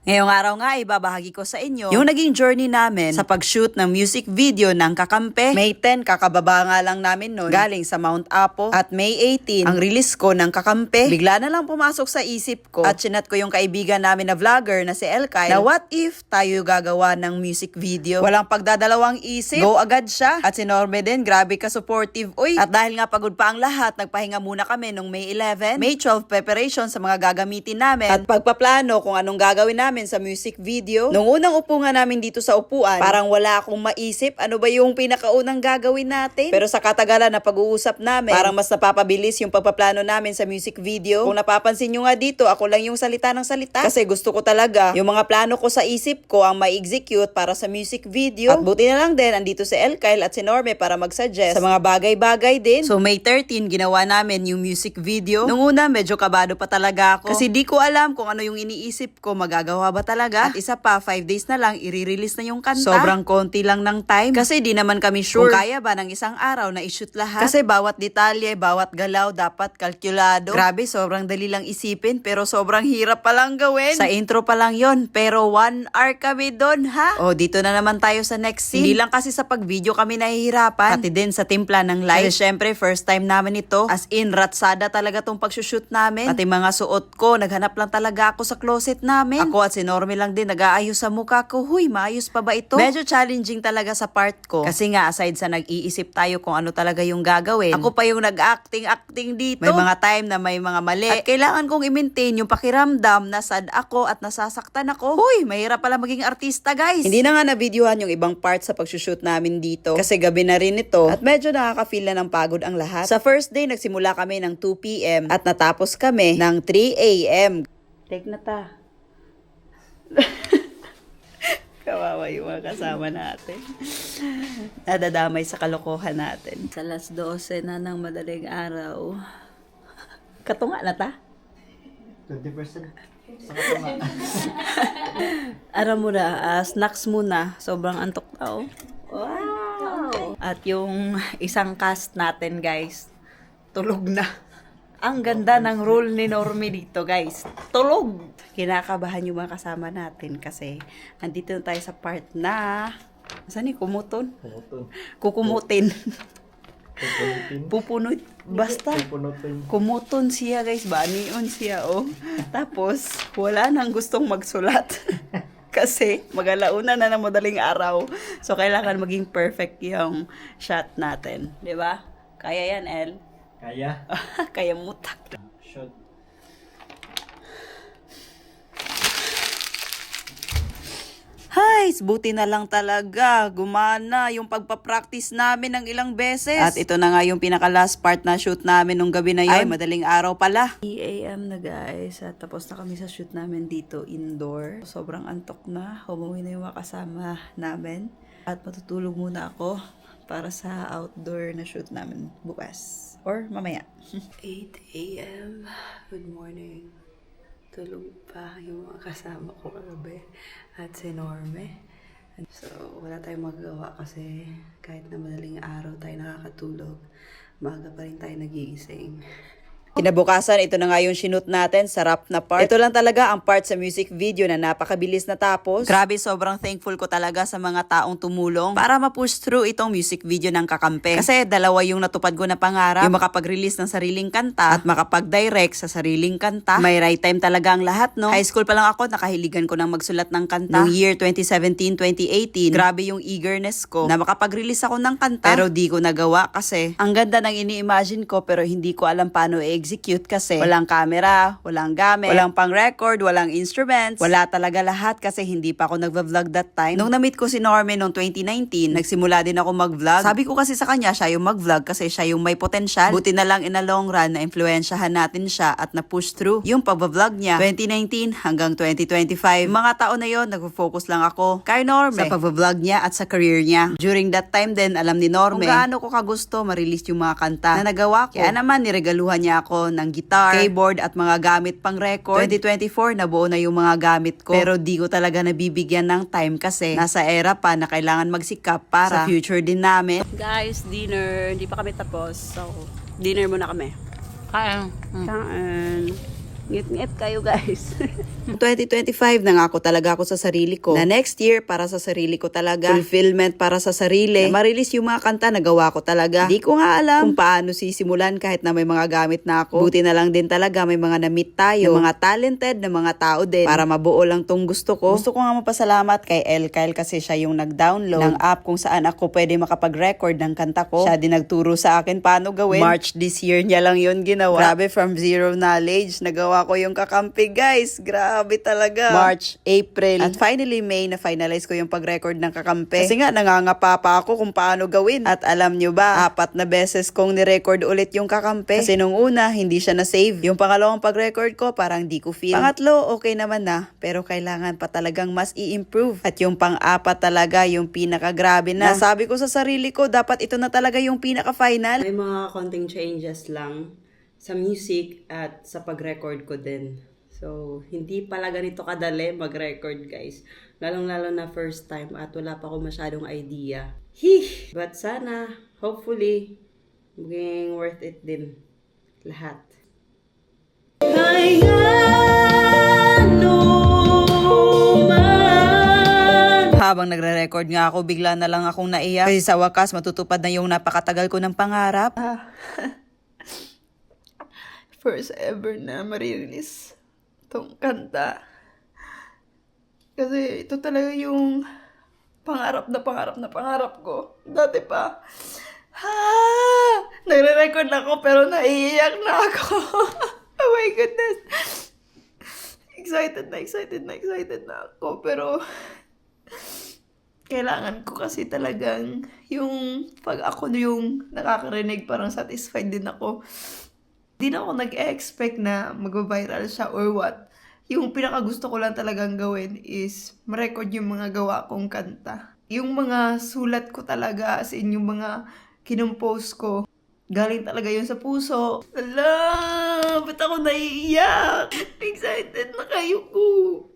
Ngayong araw nga ibabahagi ko sa inyo yung naging journey namin sa pag-shoot ng music video ng Kakampe. May 10, kakababa nga lang namin nun, galing sa Mount Apo. At May 18, ang release ko ng Kakampe. Bigla na lang pumasok sa isip ko at chinat ko yung kaibigan namin na vlogger na si El Kyle na what if tayo gagawa ng music video. Walang pagdadalawang isip, go agad siya. At si Norme din, grabe ka supportive. Uy, at dahil nga pagod pa ang lahat, nagpahinga muna kami nung May 11. May 12 preparation sa mga gagamitin namin at pagpaplano kung anong gagawin namin sa music video. Nung unang upo nga namin dito sa upuan, parang wala akong maisip ano ba yung pinakaunang gagawin natin. Pero sa katagalan na pag-uusap namin, parang mas napapabilis yung pagpaplano namin sa music video. Kung napapansin nyo nga dito, ako lang yung salita ng salita. Kasi gusto ko talaga yung mga plano ko sa isip ko ang ma-execute para sa music video. At buti na lang din, andito si El Kyle at si Norme para mag-suggest sa mga bagay-bagay din. So May 13, ginawa namin yung music video. Nung una, medyo kabado pa talaga ako. Kasi di ko alam kung ano yung iniisip ko, magagawa ba talaga? At isa pa, 5 days na lang, i-release na yung kanta. Sobrang konti lang ng time. Kasi di naman kami sure kung kaya ba ng isang araw na i-shoot lahat. Kasi bawat detalye, bawat galaw, dapat kalkulado. Grabe, sobrang dali lang isipin, pero sobrang hirap palang gawin. Sa intro pa lang yon, pero 1 hour kami doon, ha? O, dito na naman tayo sa next scene. Hindi lang kasi sa pag-video kami nahihirapan, pati din sa timpla ng light. Kasi syempre, first time namin ito. As in, ratsada talaga tong pag-shoot namin. Pati mga suot ko, naghanap lang talaga ako sa closet namin. Ako at si Norme lang din nag-aayos sa mukha ko. Huy, maayos pa ba ito? Medyo challenging talaga sa part ko. Kasi nga, aside sa nag-iisip tayo kung ano talaga yung gagawin, ako pa yung nag-acting dito. May mga time na may mga mali. At kailangan kong i-maintain yung pakiramdam na sad ako at nasasaktan ako. Huy, mahirap pala maging artista, guys. Hindi na nga na-videohan yung ibang part sa pag-shoot namin dito. Kasi gabi na rin ito. At medyo nakaka-feel na ng pagod ang lahat. Sa first day, nagsimula kami ng 2 p.m. at natapos kami ng 3 a.m. Take na ta. Kawawa yung mga kasama natin. Nadadamay sa kalokohan natin. Sa alas 12 na ng madaling araw. Katunga na ta? 20% sa katunga. Ara muna, snacks muna. Sobrang antok tao. Wow! At yung isang cast natin, guys, tulog na. Ang ganda ng role ni Norme dito, guys. Tulog! Kinakabahan yung mga kasama natin kasi andito na tayo sa part na... Saan ni? Kumuton? Pumuton. Kukumutin. Pupunutin. Pupunot. Basta. Pupunutin. Kumuton siya, guys. Banion siya, oh. Tapos, wala nang gustong magsulat. Kasi, mag-alauna na ng madaling araw. So, kailangan maging perfect yung shot natin. Di ba? Kaya yan, El? Kaya. Kaya mutak. Shot. Hay, buti na lang talaga. Gumana yung pagpapractice namin ng ilang beses. At ito na nga yung pinaka-last part na shoot namin nung gabi na yun. Ay, madaling araw pala. 3 a.m. na, guys. At tapos na kami sa shoot namin dito indoor. Sobrang antok na. Umuwi na yung mga kasama namin. At matutulog muna ako para sa outdoor na shoot namin bukas. Or mamaya. 8 a.m. Good morning. Tulog pa yung mga kasama ko kagabi at si Norme. So, wala tayong magagawa kasi kahit na madaling araw tayo nakakatulog, maaga pa rin tayo nagigising. Kinabukasan, ito na nga yung shoot natin, sarap na part. Ito lang talaga ang part sa music video na napakabilis na tapos. Grabe, sobrang thankful ko talaga sa mga taong tumulong para ma-push through itong music video ng Kakampe. Kasi dalawa yung natupad ko na pangarap, yung makapag-release ng sariling kanta at makapag-direct sa sariling kanta. May right time talaga ang lahat, no? High school pa lang ako, nakahiligan ko ng magsulat ng kanta. Noong year 2017-2018, grabe yung eagerness ko na makapag-release ako ng kanta. Pero di ko nagawa kasi ang ganda ng ini-imagine ko pero hindi ko alam paano execute kasi walang camera, walang gamit, walang pang-record, walang instruments, wala talaga lahat kasi hindi pa ako nagva-vlog that time. Nung na-meet ko si Norme noong 2019, nagsimula din ako mag-vlog. Sabi ko kasi sa kanya, siya yung mag-vlog kasi siya yung may potential. Buti na lang in a long run na influensyahan natin siya at na-push through yung pag-vlog niya 2019 hanggang 2025. Mga taon na yon, nag-focus lang ako kay Norme sa pag-vlog niya at sa career niya. During that time din, alam ni Norme kung gaano ko kagusto ma-release yung mga kanta na nagawa ko. Kaya naman, niregaluhan niya ako ng guitar, keyboard at mga gamit pang record. 2024, nabuo na yung mga gamit ko. Pero di ko talaga nabibigyan ng time kasi nasa era pa na kailangan magsikap para sa future din namin. Guys, dinner. Hindi pa kami tapos. So, dinner muna kami. Kain. Kain. Ngit-ngit kayo guys. 2025 nangako talaga ako sa sarili ko na next year para sa sarili ko talaga. Fulfillment para sa sarili. Na ma-release yung mga kanta na gawa ko talaga. Di ko nga alam kung paano sisimulan kahit na may mga gamit na ako. Buti na lang din talaga may mga na-meet tayo. Na mga talented na mga tao din para mabuo lang tong gusto ko. Gusto ko nga mapasalamat kay El Kyle kasi siya yung nag-download ng app kung saan ako pwede makapag-record ng kanta ko. Siya din nagturo sa akin paano gawin. March this year niya lang yun ginawa. Grabe, from zero knowledge, nagawa ko yung kakampi guys. Grabe talaga. March, April, at finally May na finalize ko yung pag-record ng kakampi. Kasi nga nangangapa pa ako kung paano gawin. At alam nyo ba, 4 na beses kong ni-record ulit yung kakampi. Kasi nung una, hindi siya na-save. Yung pangalawang pag-record ko, parang di ko feel. Pangatlo, okay naman na. Pero kailangan pa talagang mas i-improve. At yung pang-4 talaga, yung pinaka-grabe na. Nasabi ko sa sarili ko, dapat ito na talaga yung pinaka-final. May mga konting changes lang sa music at sa pag-record ko din. So, hindi pala ganito kadali mag-record, guys. Lalong-lalo na first time at wala pa ako masyadong idea. But sana, hopefully, maging worth it din lahat. Habang nagre-record nga ako, bigla na lang akong naiyak. Kasi sa wakas, matutupad na yung napakatagal ko ng pangarap. First ever na marirelease itong kanta. Kasi ito talaga yung pangarap ko. Dati pa. Nagre-record ako pero naiiyak na ako. Oh my goodness. Excited na ako. Pero kailangan ko kasi talagang yung pag ako yung nakakarinig, parang satisfied din ako. Di na ako nag-expect na mag-viral siya or what. Yung pinakagusto ko lang talagang gawin is ma-record yung mga gawa kong kanta. Yung mga sulat ko talaga, as in yung mga kinompose ko, galing talaga yun sa puso. Ala, ba't ako naiiyak? Excited na kayo ko.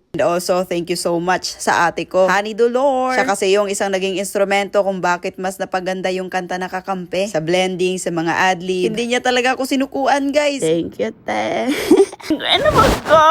And also, thank you so much sa ate ko, Honey Dolor. Siya kasi yung isang naging instrumento kung bakit mas napaganda yung kanta na kakampi. Sa blending, sa mga adlib. Hindi niya talaga ako sinukuan, guys. Thank you, te. Ano ba ko?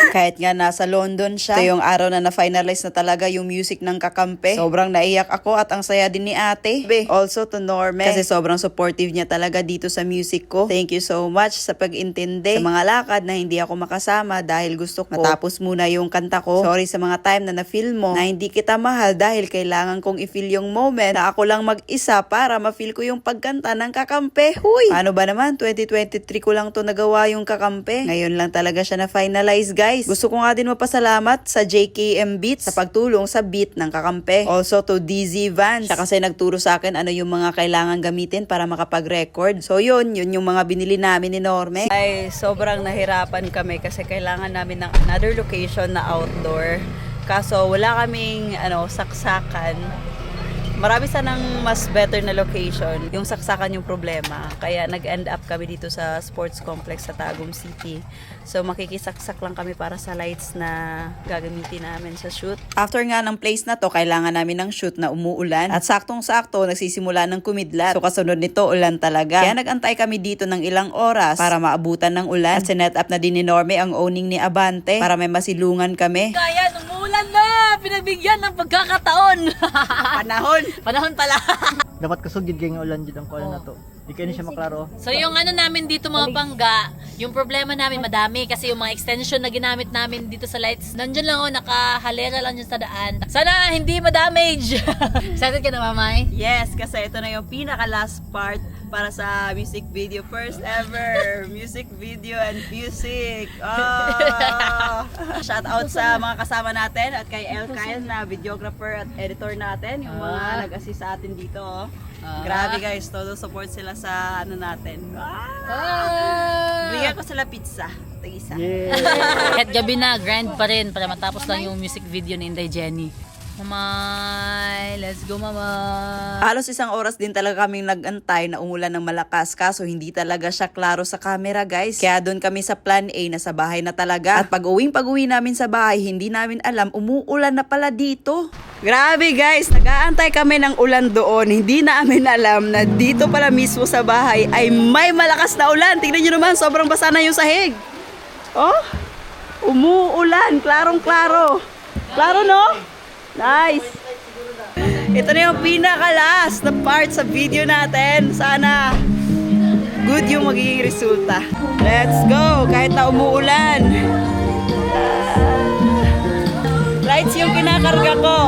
Kahit nga nasa London siya, ito yung araw na na-finalize na talaga yung music ng kakampi. Sobrang naiyak ako at ang saya din ni ate. Also to Norme, kasi sobrang supportive niya talaga dito sa music ko. Thank you so much sa pag-intindi. Sa mga lakad na hindi ako makasama dahil gusto ko matapos muna yung kanta ko. Sorry sa mga time na na-feel mo na hindi kita mahal dahil kailangan kong i-feel yung moment na ako lang mag-isa para ma-feel ko yung pagkanta ng kakampi. Huy! Ano ba naman, 2023 ko lang to nagawa yung kakampi. Ngayon lang talaga siya na-finalize, guys. Gusto ko nga din mapasalamat sa JKM Beats sa pagtulong sa beat ng kakampi. Also to DZ Vans. Siya kasi nagturo sa akin ano yung mga kailangan gamitin para makapag-record. So yun yung mga binili namin ni Norme. Ay, sobrang nahirapan kami kasi kailangan namin ng another location na outdoor. Kaso wala kaming saksakan. Marami sanang mas better na location. Yung saksakan yung problema. Kaya nag-end up kami dito sa sports complex sa Tagum City. So makikisaksak lang kami para sa lights na gagamitin namin sa shoot. After nga ng place na to, kailangan namin ng shoot na umuulan. At saktong-sakto, nagsisimula ng kumidlat. So kasunod nito, ulan talaga. Kaya nag-antay kami dito ng ilang oras para maabutan ng ulan. At sinet up na din ni Norme ang owning ni Abante para may masilungan kami. Kaya umulan na! Pinagbigyan ng pagkakataon! Panahon pala! Dapat kasugid kayo nga ulan dito ang kuala na to. Di kayo na siya maklaro. So yung namin dito mga pangga, yung problema namin madami kasi yung mga extension na ginamit namin dito sa lights, nandyan lang nakahalera lang dyan sa daan. Sana hindi ma-damage! Excited ka na, Mamay? Yes, kasi ito na yung pinaka-last part para sa music video. First ever music video and music. Shout out sa mga kasama natin at kay El Kyle na videographer at editor natin. Yung mga nag-assist sa atin dito. Grabe guys, todo support sila sa natin. Bigyan ko sila pizza. Tag-isa. Kahit gabi na, grind pa rin para matapos lang yung music video ni Inday Jenny. Mamay, let's go mamay. Halos 1 oras din talaga kaming nag-antay na umulan ng malakas kaso hindi talaga siya klaro sa camera guys. Kaya doon kami sa plan A na sa bahay na talaga. At pag-uwi namin sa bahay, hindi namin alam umuulan na pala dito. Grabe guys, nag-aantay kami ng ulan doon. Hindi namin alam na dito pala mismo sa bahay ay may malakas na ulan. Tingnan nyo naman, sobrang basa na yung sahig. Oh, umuulan, klarong-klaro. Klaro no? Nice! Ito na yung pinaka-last na part sa video natin. Sana good yung magiging resulta. Let's go! Kahit na umuulan. Lights yung kinakarga ko.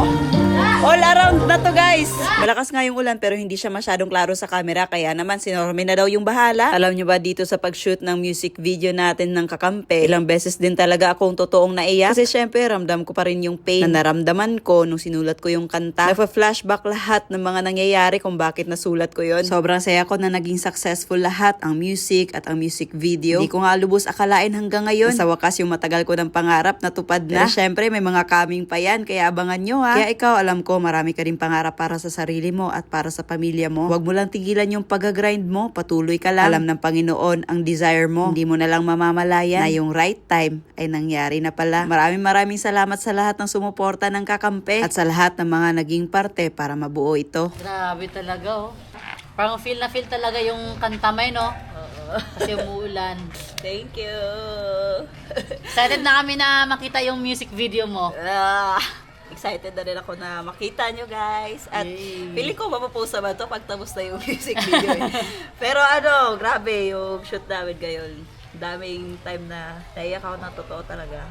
All around na to guys. Malakas nga yung ulan pero hindi siya masyadong klaro sa camera. Kaya naman si Normie na daw yung bahala. Alam nyo ba dito sa pag-shoot ng music video natin ng Kakampe, ilang beses din talaga akong totoong naiyak. Kasi syempre ramdam ko pa rin yung pain na naramdaman ko nung sinulat ko yung kanta. Nagpa-flashback lahat ng mga nangyayari kung bakit nasulat ko yon. Sobrang saya ko na naging successful lahat ang music at ang music video. Hindi ko nga lubos akalain hanggang ngayon. Sa wakas yung matagal ko ng pangarap natupad na. Pero syempre may mga coming pa yan kaya abangan nyo ha. Kaya ikaw alam ko marami ka rin pangarap para sa sarili mo at para sa pamilya mo. Huwag mo lang tigilan yung pag-grind mo. Patuloy ka lang. Alam ng Panginoon ang desire mo. Hindi mo na lang mamamalayan na yung right time ay nangyari na pala. Maraming salamat sa lahat ng sumuporta ng Kakampe at sa lahat ng mga naging parte para mabuo ito. Grabe talaga oh. Parang feel na feel talaga yung kantamay no? Kasi umuulan. Thank you. Excited na kami na makita yung music video mo. Excited na rin ako na makita nyo guys. At Yay. feeling ko mapapost naman to pag tapos na yung music video. Pero ano, grabe yung shoot namin ngayon. Daming time na naiyak ako na totoo talaga.